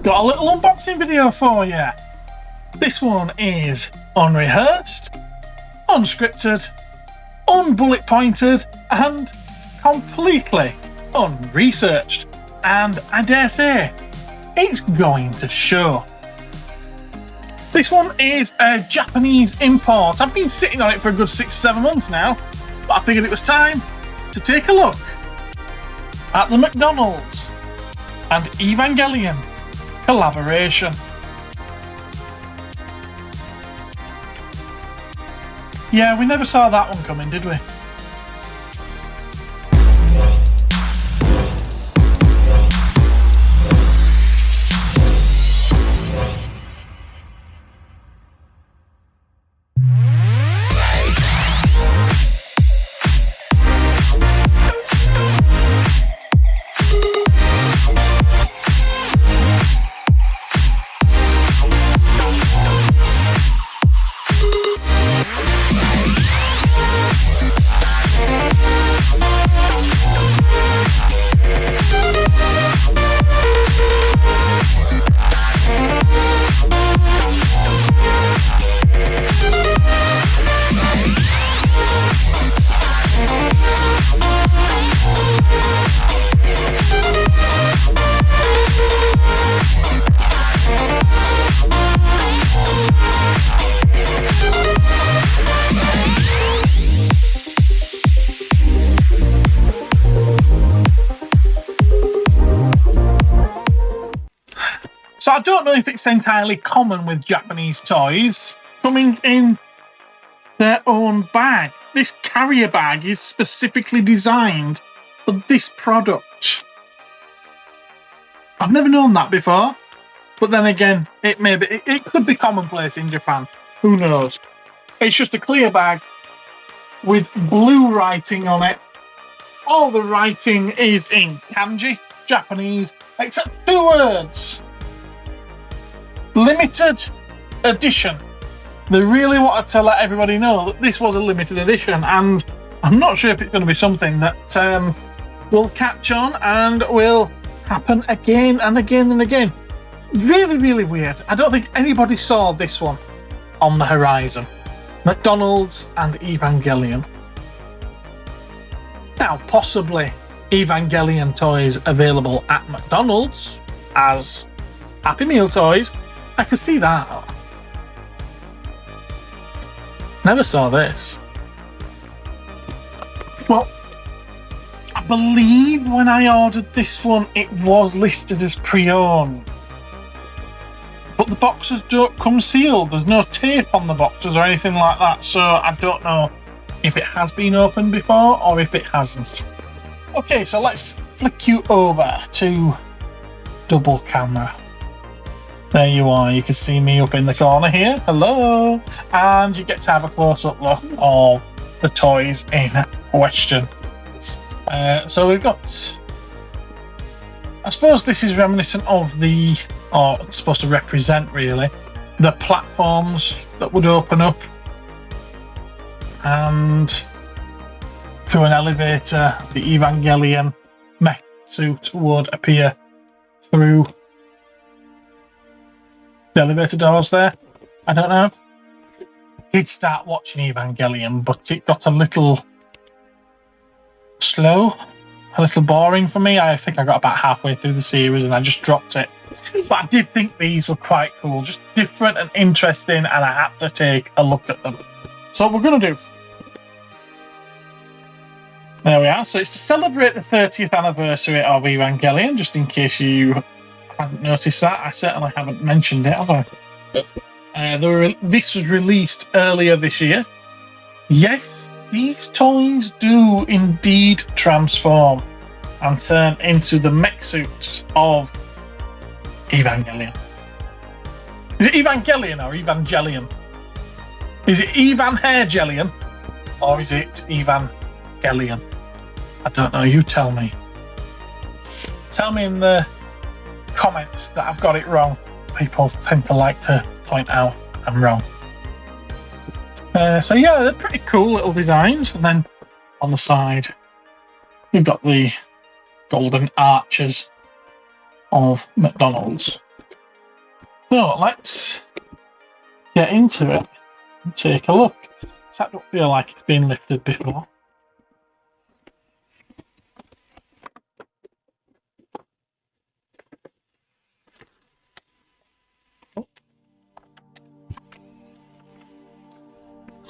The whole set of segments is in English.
got a little unboxing video for you. This one is unrehearsed, unscripted, unbullet pointed, and completely unresearched. And I dare say, it's going to show. This one is a Japanese import. I've been sitting on it for a good 6 or 7 months now, but I figured it was time to take a look at the McDonald's and Evangelion collaboration. Yeah, we never saw that one coming, did we? So I don't know if it's entirely common with Japanese toys coming in their own bag. This carrier bag is specifically designed for this product. I've never known that before, but then again, it could be commonplace in Japan. Who knows? It's just a clear bag with blue writing on it. All the writing is in kanji, Japanese, except 2 words. Limited edition. They really wanted to let everybody know that this was a limited edition, and I'm not sure if it's going to be something that will catch on and will happen again and again and again. Really, really weird. I don't think anybody saw this one on the horizon. McDonald's and Evangelion. Now, possibly Evangelion toys available at McDonald's as Happy Meal toys. I could see that. Never saw this. Well, I believe when I ordered this one, it was listed as pre-owned. But the boxes don't come sealed. There's no tape on the boxes or anything like that. So I don't know if it has been opened before or if it hasn't. Okay, so let's flick you over to double camera. There you are, you can see me up in the corner here. Hello! And you get to have a close-up look of the toys in question. So we've got... I suppose this is reminiscent of the... or it's supposed to represent, really, the platforms that would open up. And through an elevator, the Evangelion mech suit would appear through the elevator doors there. I don't know. Did start watching Evangelion, but it got a little slow, a little boring for me. I think I got about halfway through the series and I just dropped it. But I did think these were quite cool, just different and interesting, and I had to take a look at them. So what we're going to do... There we are. So it's to celebrate the 30th anniversary of Evangelion, just in case you hadn't noticed that. I certainly haven't mentioned it, have I? This was released earlier this year. Yes, these toys do indeed transform and turn into the mech suits of Evangelion. Is it Evangelion or Evangelion? Is it Evan-Hairgelion or is it Evangelion? I don't know, you tell me. Tell me in the comments that I've got it wrong. People tend to like to point out I'm wrong. So yeah, they're pretty cool little designs. And then on the side, you've got the golden arches of McDonald's. So let's get into it and take a look. That don't feel like it's been lifted before.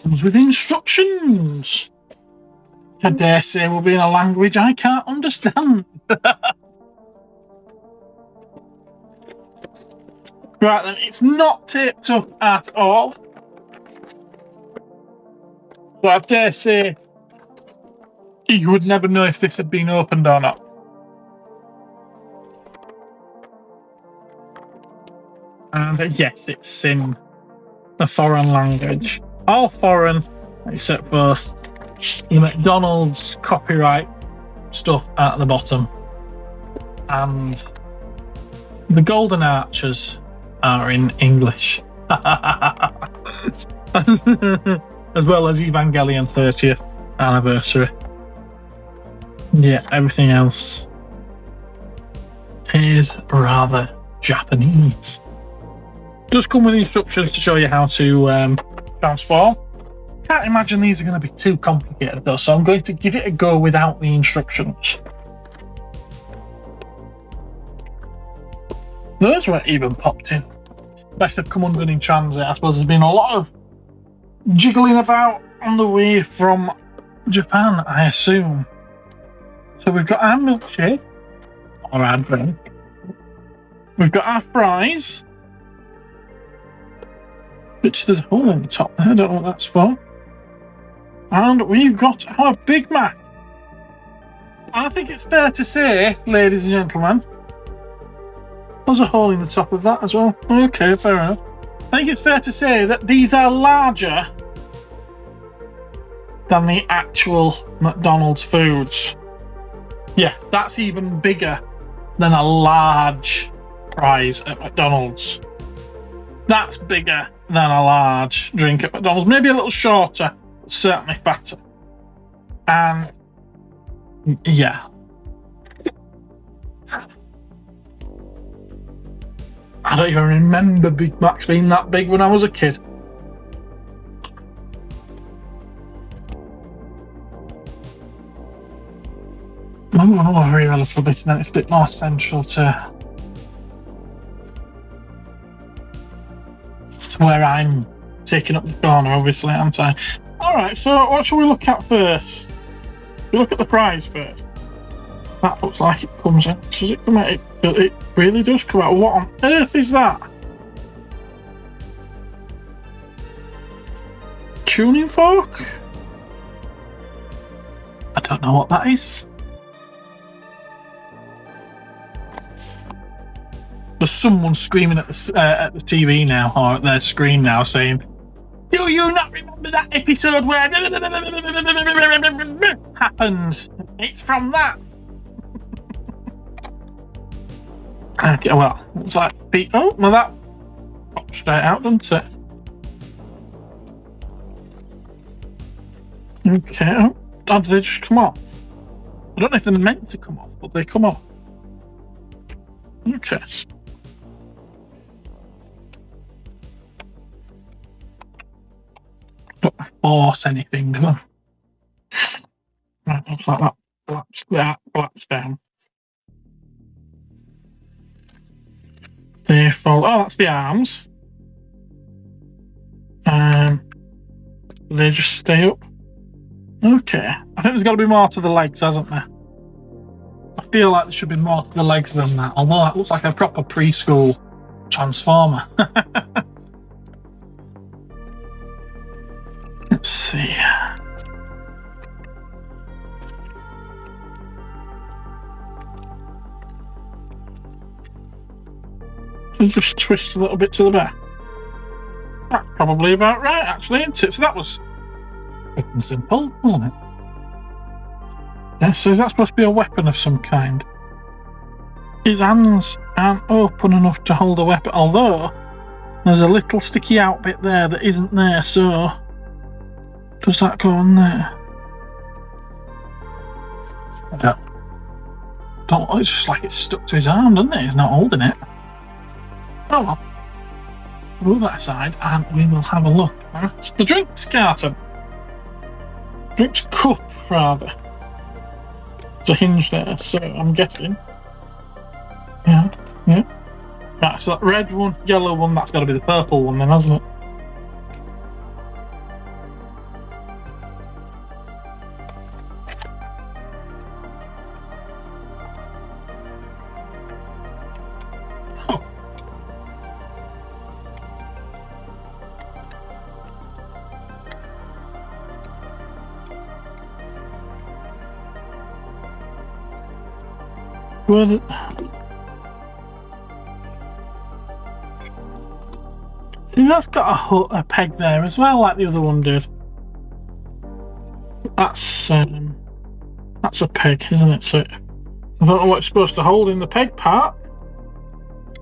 Comes with instructions. I dare say will be in a language I can't understand. Right then, it's not taped up at all. So I dare say you would never know if this had been opened or not. And yes, it's in a foreign language. All foreign, except for the McDonald's copyright stuff at the bottom. And the Golden Archers are in English. As well as Evangelion 30th anniversary. Yeah, everything else is rather Japanese. Does come with instructions to show you how to transform. Can't imagine these are going to be too complicated though, so I'm going to give it a go without the instructions. Those weren't even popped in. Best have come undone in transit. I suppose there's been a lot of jiggling about on the way from Japan, I assume. So we've got our milkshake, or our drink. We've got our fries, which there's a hole in the top there, I don't know what that's for. And we've got our Big Mac. And I think it's fair to say, ladies and gentlemen, there's a hole in the top of that as well. Okay, fair enough. I think it's fair to say that these are larger than the actual McDonald's foods. Yeah, that's even bigger than a large prize at McDonald's. That's bigger than a large drink at McDonald's. Maybe a little shorter, but certainly fatter. And yeah. I don't even remember Big Macs being that big when I was a kid. I'm going to over here a little bit and then it's a bit more central to where I'm taking up the corner, obviously, aren't I? Alright, so what shall we look at first? We look at the fries first. That looks like it comes in. Does it come out? It really does come out. What on earth is that? Tuning fork? I don't know what that is. There's someone screaming at the TV now, or at their screen now, saying, "Do you not remember that episode where happened? It's from that." Okay, well, it's like, oh, well, that popped straight out, doesn't it? Okay, oh, did they just come off? I don't know if they're meant to come off, but they come off. Okay. Don't force anything, do I? Right, looks like that flaps down. They fall. Oh, that's the arms. They just stay up. Okay. I think there's got to be more to the legs, hasn't there? I feel like there should be more to the legs than that. Although that looks like a proper preschool transformer. Let's see. Just twist a little bit to the back. That's probably about right, actually, isn't it? So that was quick and simple, wasn't it? Yeah, so is that supposed to be a weapon of some kind? His hands aren't open enough to hold a weapon, although there's a little sticky out bit there that isn't there, so does that go on there? Don't, it's just like it's stuck to his arm, doesn't it? He's not holding it. Oh well. move that aside and we will have a look at the drinks carton. Drinks cup, rather. There's a hinge there, so I'm guessing. Yeah. Right, so that red one, yellow one, that's got to be the purple one then, hasn't it? Well, see, that's got a peg there as well, like the other one did. That's a peg, isn't it? So I don't know what it's supposed to hold in the peg part,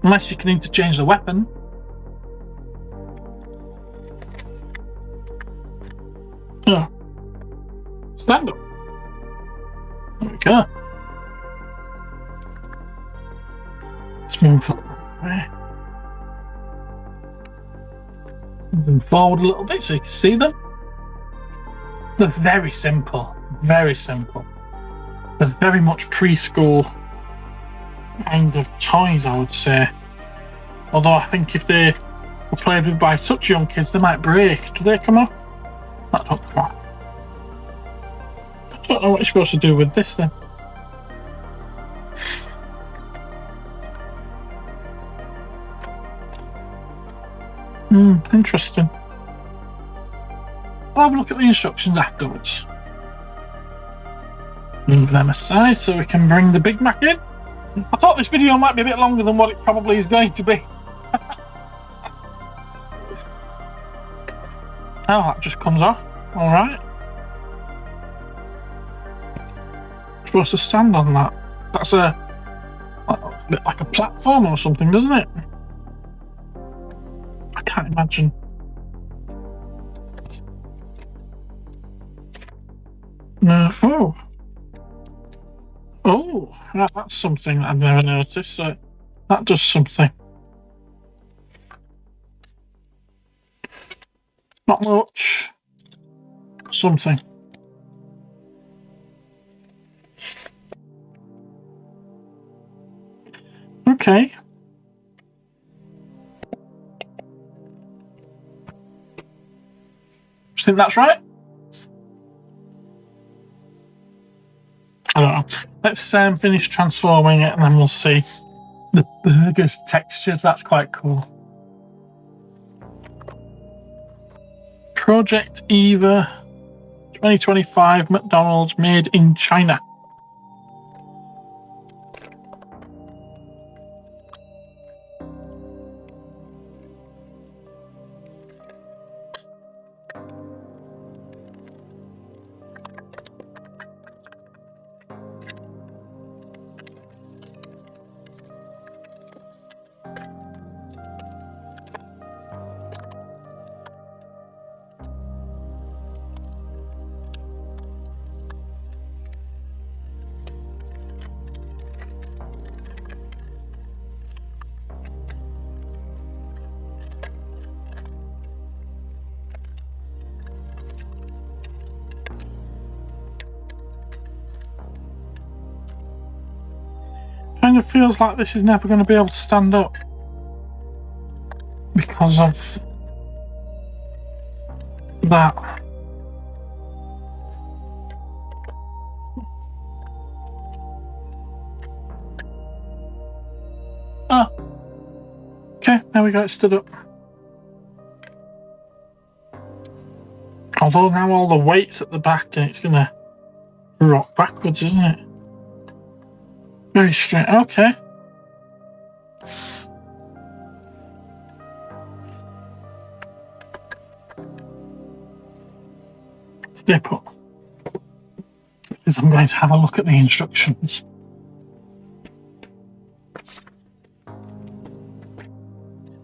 unless you can interchange the weapon. Yeah. Stand up. There we go. Let's move them forward a little bit so you can see them. They're very simple, very simple. They're very much preschool kind of toys, I would say. Although I think if they were played with by such young kids, they might break. Do they come off? I don't know. I don't know what you're supposed to do with this then. Interesting. I'll have a look at the instructions afterwards. Move them aside so we can bring the Big Mac in. I thought this video might be a bit longer than what it probably is going to be. Oh, that just comes off. Alright. Supposed to stand on that. That's a bit like a platform or something, doesn't it? I can't imagine. No. Oh, that's something that I've never noticed. So that does something. Not much. Something. Okay. I think that's right. I don't know. Let's finish transforming it and then we'll see the burger's textures. That's quite cool. Project Eva 2025 McDonald's made in China. Kind of feels like this is never going to be able to stand up because of that. Ah, okay, there we go, it stood up. Although now all the weight's at the back and it's going to rock backwards, isn't it? Very straight, okay. Stay put. Because I'm going to have a look at the instructions.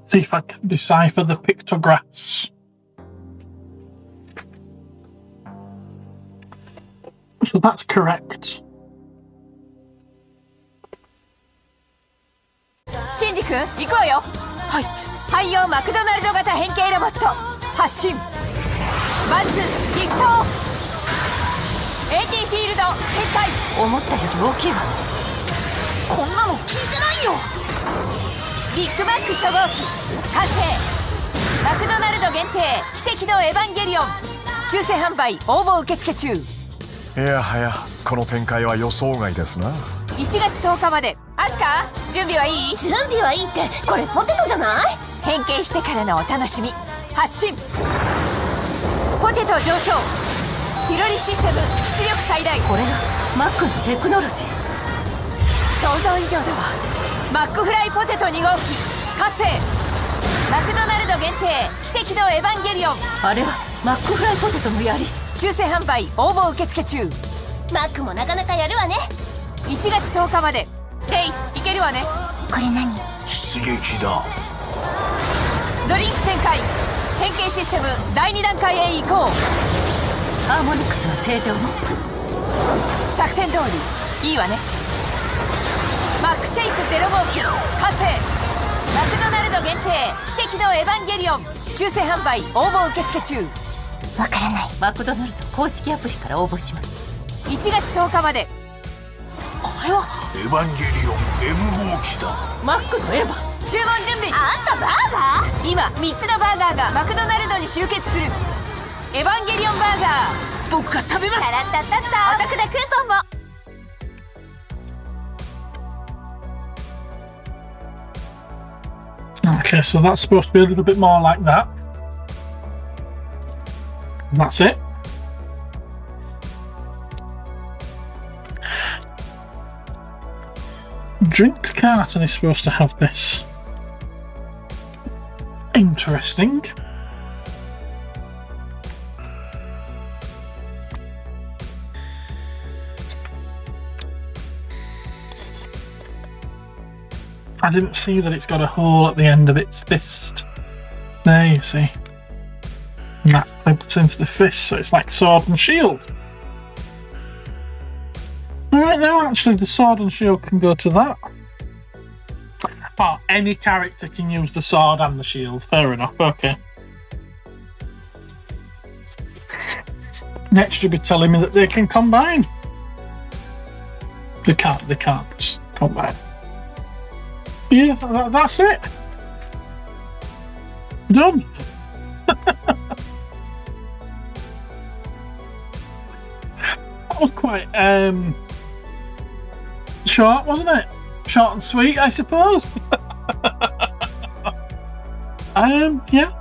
See if I can decipher the pictographs. So that's correct. Shinji-kun, 行こうよ.はい、汎用マクドナルド型変形ロボット発進。バンズリフトオフ。 AT フィールド展開。思ったより大きいわ。こんなの聞いてないよ。ビッグマック初号機完成。マクドナルド限定奇跡のエヴァンゲリオン抽選販売応募受付中。いやはや、この展開は予想外ですな。1月10日まで。アスカ、準備はいい？準備はいいって、これポテトじゃない？変形してからのお楽しみ。発進。ポテト上昇。ティロリシステム出力最大。これがマックのテクノロジー。想像以上だわ。マックフライポテト2号機完成。マクドナルド限定奇跡のエヴァンゲリオン。あれはマックフライポテトの槍。抽選販売応募受付中。マックもなかなかやるわね。1月10日まで。セイいけるわね。これ何？出撃だ。ドリンク展開。変形システム第2段階へ移行。ハーモニクスは正常ね。作戦通りいいわね。マックシェイク0号機完成。マクドナルド限定奇跡のエヴァンゲリオン抽選販売応募受付中。わからない。マクドナルド公式アプリから応募します。1月10日まで。これはエヴァンゲリオン M 号機だ。マックのエヴァ。注文準備。あんたバーガー？今3つのバーガーがマクドナルドに集結する。エヴァンゲリオンバーガー僕が食べます。タラッタッタッタ。お得なクーポンも。Okay, so that's supposed to be a little bit more like that. And that's it. Drink carton is supposed to have this. Interesting. I didn't see that it's got a hole at the end of its fist. There, you see. And that clips into the fist, so it's like sword and shield. Alright, now actually the sword and shield can go to that. Oh, any character can use the sword and the shield. Fair enough, okay. Next you'll be telling me that they can combine. They can't combine. Yeah, that's it. Done. That was quite short, wasn't it? Short and sweet, I suppose. Yeah.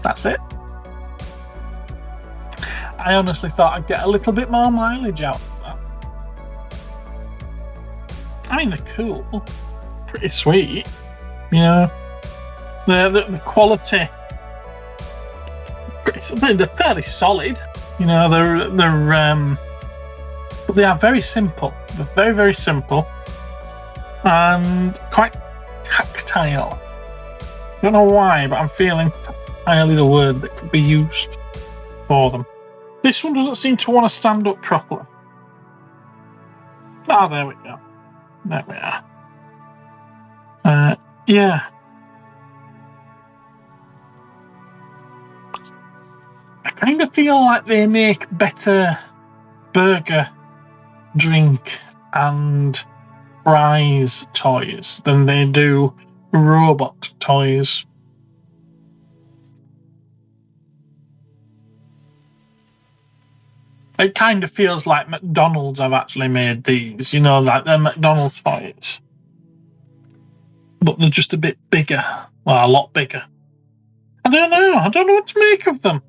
That's it. I honestly thought I'd get a little bit more mileage out of that. I mean, they're cool, pretty sweet, you know. The quality, they're fairly solid, you know. But they are very simple. They're very, very simple and quite tactile. I don't know why, but I'm feeling tactile is a word that could be used for them. This one doesn't seem to want to stand up properly. Ah, there we go. There we are. Yeah. I kind of feel like they make better burger, drink, and fries toys than they do robot toys. It kind of feels like McDonald's have actually made these, you know, like they're McDonald's toys. But they're just a bit bigger. Well, a lot bigger. I don't know what to make of them.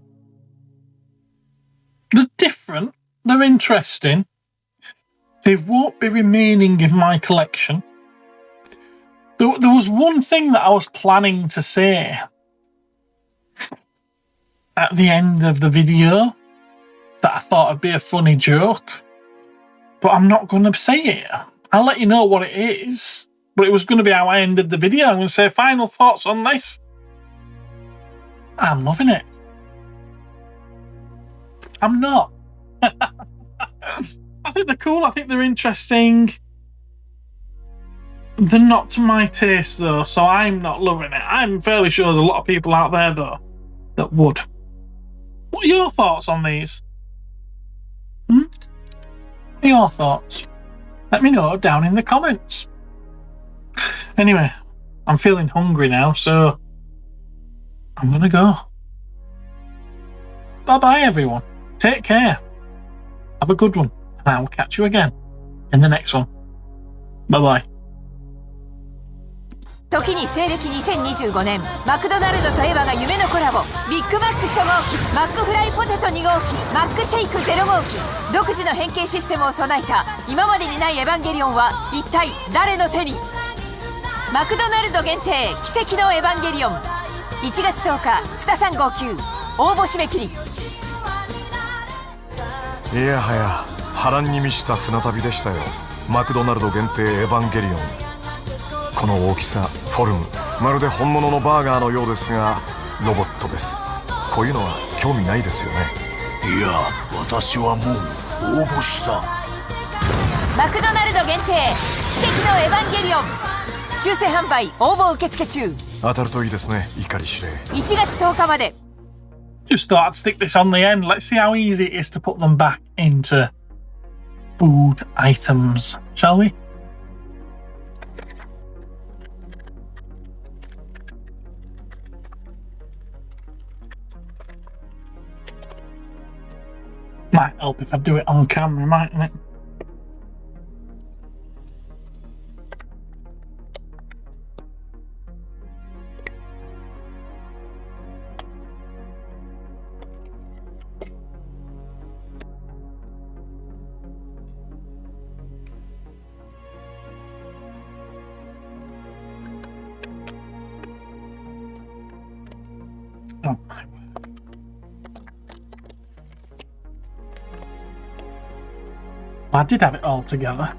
They're different. They're interesting. They won't be remaining in my collection. There was one thing that I was planning to say at the end of the video that I thought would be a funny joke, but I'm not going to say it. I'll let you know what it is, but it was going to be how I ended the video. I'm going to say final thoughts on this. I'm loving it. I'm not. I think they're cool. I think they're interesting. They're not to my taste, though, so I'm not loving it. I'm fairly sure there's a lot of people out there, though, that would. What are your thoughts on these? What are your thoughts? Let me know down in the comments. Anyway, I'm feeling hungry now, so I'm gonna go. Bye-bye, everyone. Take care. Have a good one, and I will catch you again in the next one. Bye-bye. 時に西暦2025年、マクドナルドとエヴァが夢のコラボ。ビッグマック初号機、マックフライポテト2号機、マックシェイク0号機。独自の変形システムを備えた今までにないエヴァンゲリオンは一体誰の手に？マクドナルド限定奇跡のエヴァンゲリオン。1月10日2359応募締め切り。いやはや波乱に満ちた船旅でしたよ。マクドナルド限定エヴァンゲリオン。この大きさ、フォルム、まるで本物のバーガーのようですがロボットです。こういうのは興味ないですよね。いや、私はもう応募した。マクドナルド限定奇跡のエヴァンゲリオン。抽選販売応募受付中。当たるといいですね、怒り司令。1月10日まで。Just thought I'd stick this on the end. Let's see how easy it is to put them back into food items, shall we? Might help if I do it on camera, mightn't it? Oh my word. I did have it all together.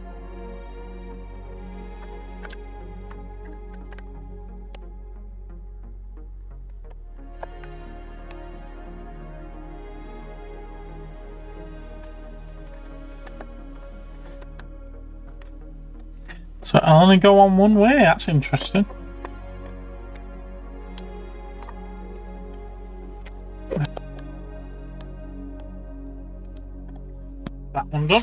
So I'll only go on one way, that's interesting. That one done.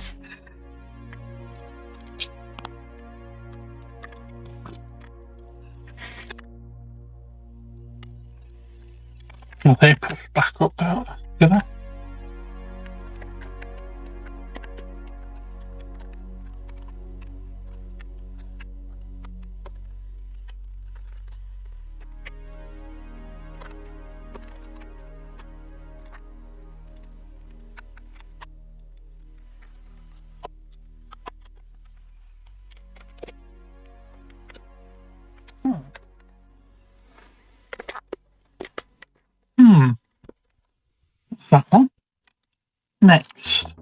Will they push back up there? Do they? What's that one? Next.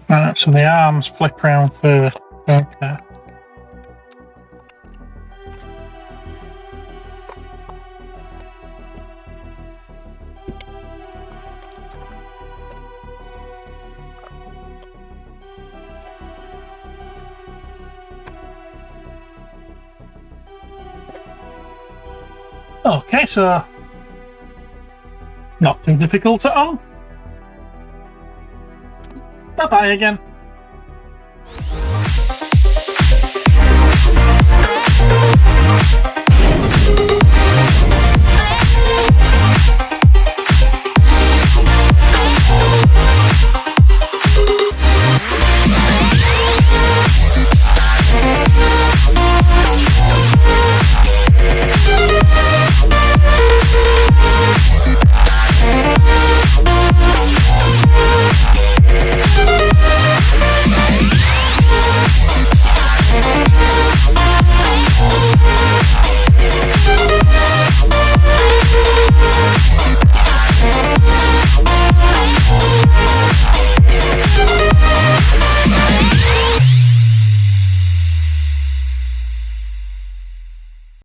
Right, so the arms flip around first. Okay. Okay, so not too difficult at all. Bye-bye again.